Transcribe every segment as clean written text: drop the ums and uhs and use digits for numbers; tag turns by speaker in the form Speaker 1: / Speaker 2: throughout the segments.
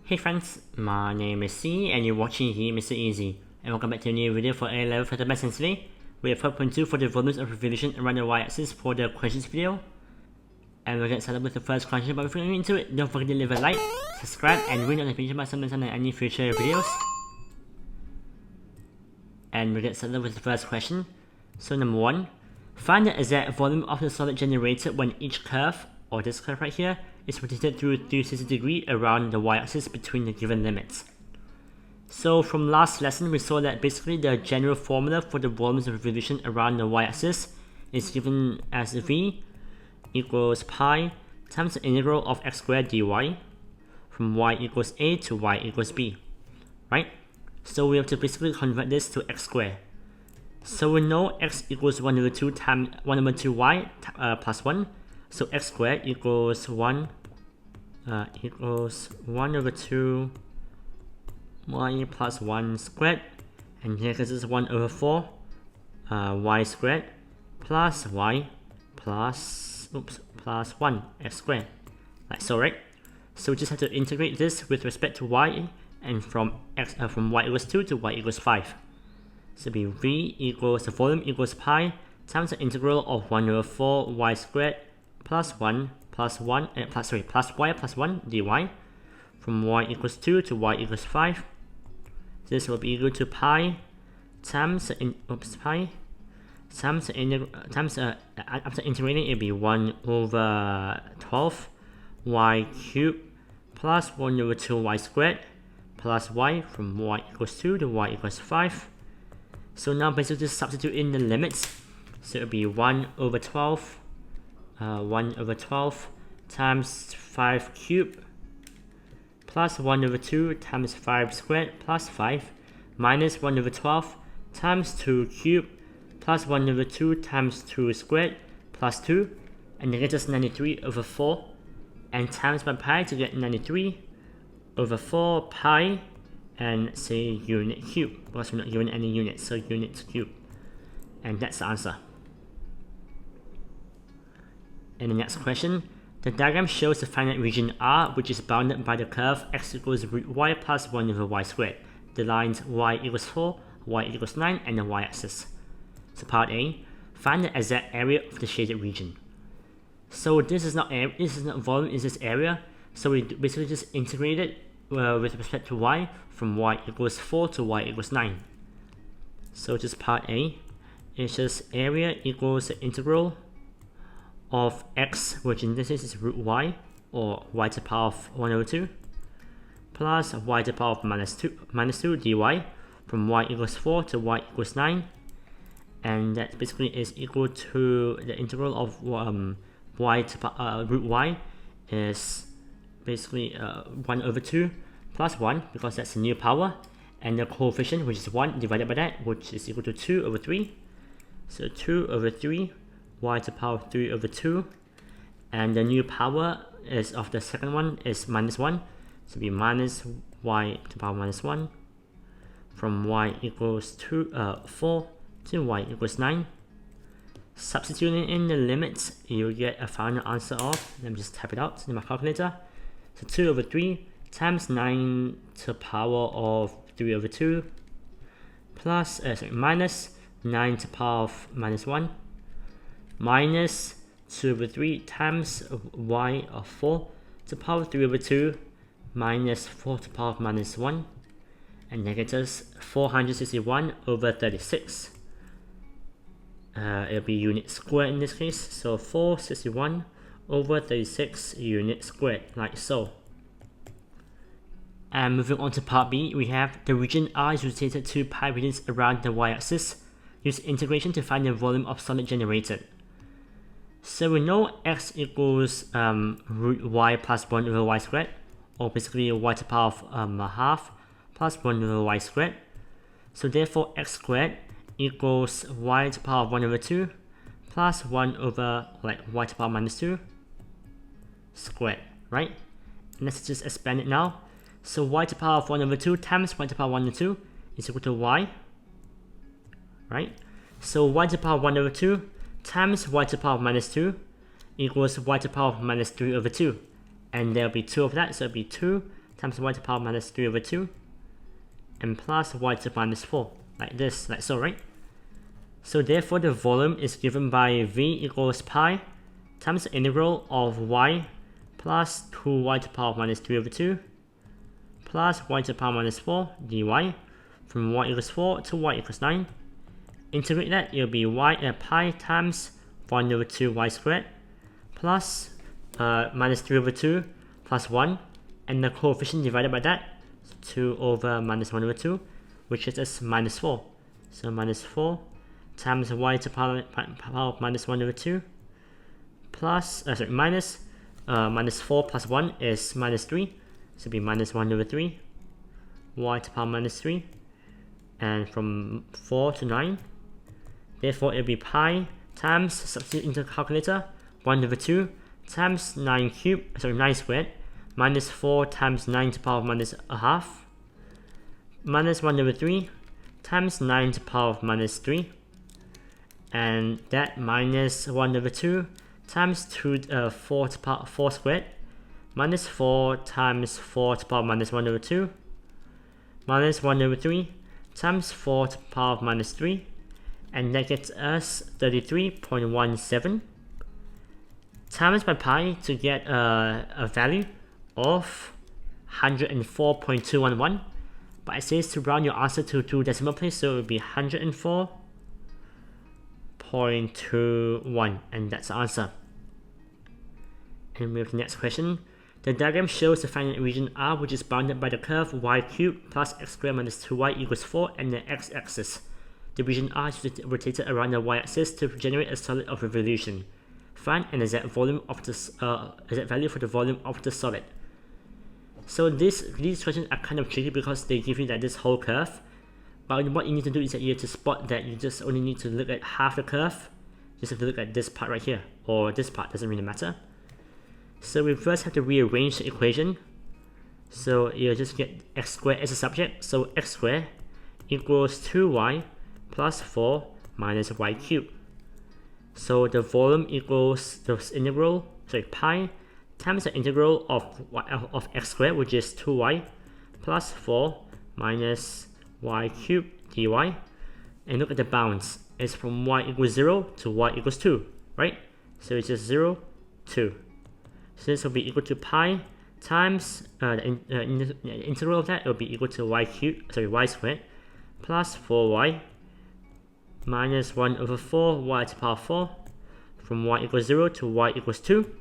Speaker 1: Hey friends, my name is C and you're watching here MakesItEasy, and welcome back to a new video for A-level mathematics. And today we have 5.2 for the volumes of revolution around the y-axis for the questions video. And we're going to start with the first question, but before we get into it, don't forget to leave a like, subscribe, and ring notification by sometimes on any future videos. And we're going to start with the first question. So number 1, find the exact volume of the solid generated when each curve, or this curve right here, is rotated through 360 degrees around the y-axis between the given limits. So from last lesson, we saw that basically the general formula for the volumes of revolution around the y-axis is given as v equals pi times the integral of x squared dy from y equals a to y equals b, right? So we have to basically convert this to x squared. So we know x equals 1 over 2 times 1 over 2y plus 1. So x squared equals 1 over 2 y plus 1 squared, and here this is 1 over 4 y squared plus y plus 1 x squared, like so, right? So we just have to integrate this with respect to y, and from y equals 2 to y equals 5. So it'll be v equals the volume equals pi times the integral of 1 over 4 y squared plus y plus 1 dy from y equals 2 to y equals 5. This will be equal to pi times after integrating, it'll be 1 over 12 y cubed plus 1 over 2 y squared plus y from y equals 2 to y equals 5. So now basically just substitute in the limits. So it'll be 1 over 12 times 5 cubed plus 1 over 2 times 5 squared plus 5 minus 1 over 12 times 2 cubed plus 1 over 2 times 2 squared plus 2, and then get us 93 over 4, and times by pi to get 93 over 4 pi and say unit cube, because we're not given any units, so units cube, and that's the answer. In the next question, the diagram shows the finite region R, which is bounded by the curve x equals root y plus 1 over y squared, the lines y equals 4, y equals 9, and the y-axis. So part A, find the exact area of the shaded region. So this is not volume, it's just area. So we basically just integrate it with respect to y from y equals 4 to y equals 9. So just part A, it's just area equals the integral of x, which in this case is root y, or y to the power of 1 over 2, plus y to the power of minus 2 dy from y equals 4 to y equals 9, and that basically is equal to the integral of y to root y is basically 1 over 2 plus 1, because that's a new power, and the coefficient, which is 1, divided by that, which is equal to 2 over 3. So 2 over 3 y to the power of 3 over 2, and the new power is of the second one is minus 1, so it'll be minus y to the power minus 1 from y equals 4 to y equals 9. Substituting in the limits, you get a final answer of, let me just type it out in my calculator. So 2 over 3 times 9 to the power of 3 over 2 plus minus 9 to the power of minus 1 minus 2 over 3 times y of 4 to the power of 3 over 2 minus 4 to the power of minus 1, and that gets us 461 over 36. It'll be unit squared in this case, so 461 over 36 unit squared, like so. And moving on to part B, we have the region R is rotated 2 pi radians around the y-axis. Use integration to find the volume of solid generated. So we know x equals root y plus 1 over y squared, or basically y to the power of half plus 1 over y squared. So therefore x squared equals y to the power of 1 over 2 plus 1 over y to the power minus 2 squared, right? And let's just expand it now. So y to the power of 1 over 2 times y to the power of 1 over 2 is equal to y, right? So y to the power of 1 over 2 times y to the power of minus 2 equals y to the power of minus 3 over 2. And there'll be 2 of that, so it'll be 2 times y to the power minus 3 over 2 and plus y to the minus 4, like this, like so, right? So therefore the volume is given by v equals pi times the integral of y plus 2y to the power minus 3 over 2 plus y to the power minus 4 dy from y equals 4 to y equals 9. Integrate that, it will be pi times 1 over 2 y squared plus minus 3 over 2 plus 1, and the coefficient divided by that, 2 over minus 1 over 2, which is as minus 4. So minus 4 times y to the power of minus 1 over 2 plus, minus 4 plus 1 is minus 3, so it'll be minus 1 over 3, y to the power minus 3, and from 4 to 9. Therefore it will be pi times, substitute into the calculator, 1 over 2 times 9 squared, minus 4 times 9 to the power of minus a half, minus 1 over 3 times 9 to the power of minus 3, and that minus 1 over 2 times 4 to the power 4 squared, minus 4 times 4 to the power of minus 1 over 2, minus 1 over 3 times 4 to the power of minus 3, and that gets us 33.17 times by pi to get a value of 104.211, but it says to round your answer to 2 decimal place, so it would be 104.21, and that's the answer. And we have the next question. The diagram shows the finite region R, which is bounded by the curve y cubed plus x squared minus 2y equals 4 and the x-axis. The region R is rotated around the y-axis to generate a solid of revolution. Find an exact volume of this exact value for the volume of the solid. So these questions are kind of tricky because they give you that this whole curve, but what you need to do is that you have to spot that you just only need to look at half the curve. You just have to look at this part right here, or this part, doesn't really matter. So we first have to rearrange the equation. So you'll just get x squared as a subject, so x squared equals 2y plus 4 minus y cubed. So the volume equals the integral, pi times the integral of x squared, which is 2y plus 4 minus y cubed dy. And look at the bounds. It's from y equals 0 to y equals 2, right? So it's just 0, 2. So this will be equal to pi times the integral of that will be equal to y squared plus 4y minus 1 over 4 y to the power 4 from y equals 0 to y equals 2.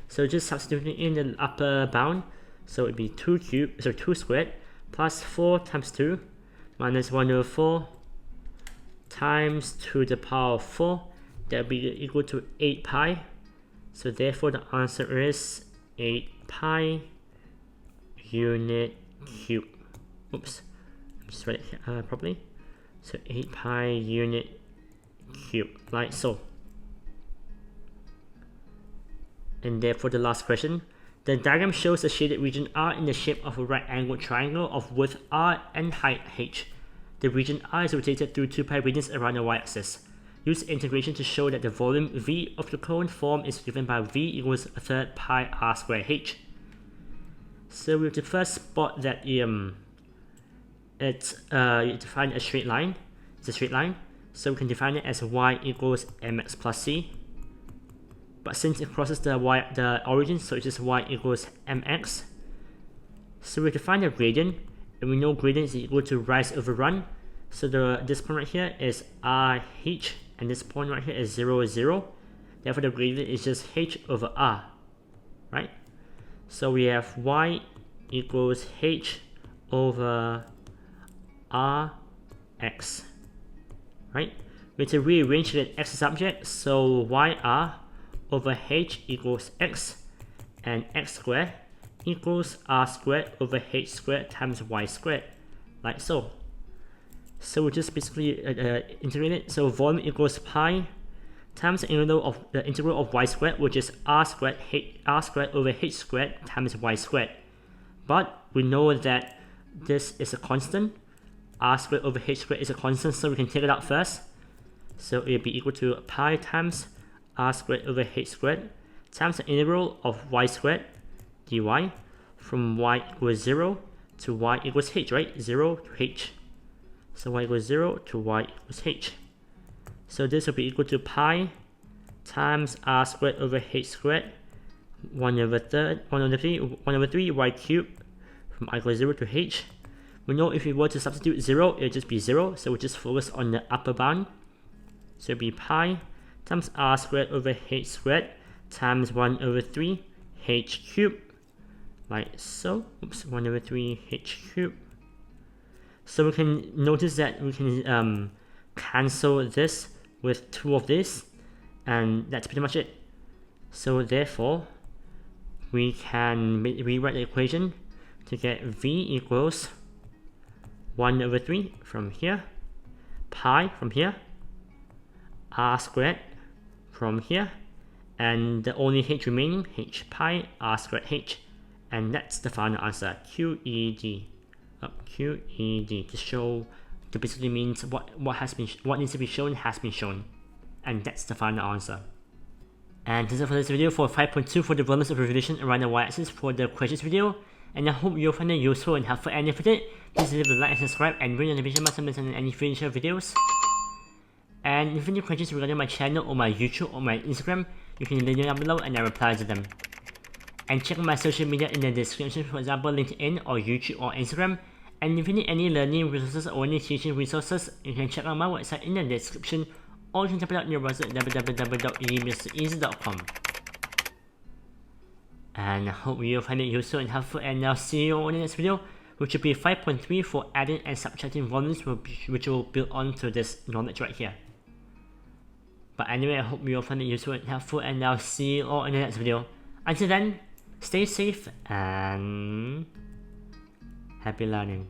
Speaker 1: So just substituting in the upper bound, so it would be 2 squared plus 4 times 2 minus 1 over 4 times 2 to the power of 4, that will be equal to 8 pi. So therefore the answer is 8 pi unit cube. Oops, let me just write it properly. So 8 pi unit cube, like so. And therefore the last question. The diagram shows a shaded region R in the shape of a right-angled triangle of width R and height h. The region R is rotated through 2 pi radians around the y-axis. Use integration to show that the volume V of the cone form is given by V equals a third pi R squared h. So we have to first spot that you define a straight line. It's a straight line, so we can define it as y equals mx plus c. But since it crosses the origin, so it's just y equals mx. So we define the gradient, and we know gradient is equal to rise over run. So this point right here is RH, and this point right here is 0, 0. Therefore the gradient is just h over r, right? So we have y equals h over rx, right? We have to rearrange it as x subject, so yr over h equals x, and x squared equals r squared over h squared times y squared, like so. So we just basically integrate it. So volume equals pi times the integral of y squared, which is r squared over h squared times y squared. But we know that this is a constant. R squared over h squared is a constant, so we can take it out first. So it will be equal to pi times r squared over h squared times the integral of y squared dy from y equals 0 to y equals h, right? 0 to h. So y equals 0 to y equals h. So this will be equal to pi times r squared over h squared 1 over 3 y cubed from I equals 0 to h. We know if we were to substitute 0, it would just be 0, so we'll just focus on the upper bound. So it would be pi times r squared over h squared times 1 over 3 h cubed, like so. Oops, 1 over 3 h cubed. So we can notice that we can cancel this with 2 of this, and that's pretty much it. So therefore, we can rewrite the equation to get v equals 1 over 3 from here, pi from here, r squared from here, and the only h remaining, h pi r squared h, and that's the final answer, QED. QED, to show, to basically means what needs to be shown has been shown, and that's the final answer. And that's it for this video for 5.2 for the volumes of revolution around the y-axis for the questions video. And I hope you'll find it useful and helpful, and if you did, please leave a like and subscribe and ring the notification button to miss any future videos. And if you have any questions regarding my channel or my YouTube or my Instagram, you can leave them down below and I'll reply to them. And check my social media in the description, for example LinkedIn or YouTube or Instagram. And if you need any learning resources or any teaching resources, you can check out my website in the description, or you can check it out on your website www.MakesItEasy.com. And I hope you'll find it useful and helpful, and I'll see you in the next video, which will be 5.3 for adding and subtracting volumes, which will build on to this knowledge right here. But anyway, I hope you'll find it useful and helpful, and I'll see you all in the next video. Until then, stay safe and happy learning.